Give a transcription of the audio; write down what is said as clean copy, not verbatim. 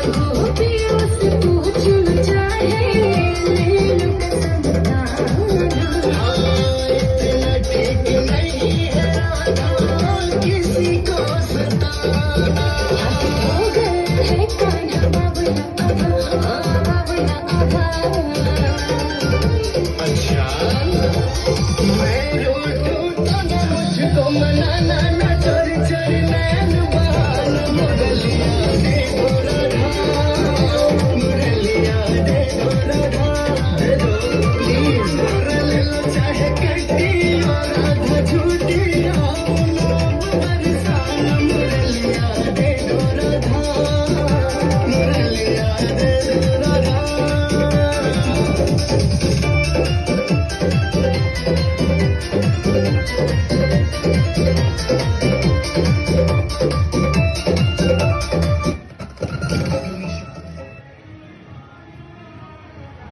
गोपियों से पूछूं चाहे ले लो कसम खाना। इतना ठीक नहीं है राधा किसी को सताना। हो गया है कान्हा बाबला आभा, बाबला आभा। अच्छा मैं रूठूं तो ना मुझको मनाना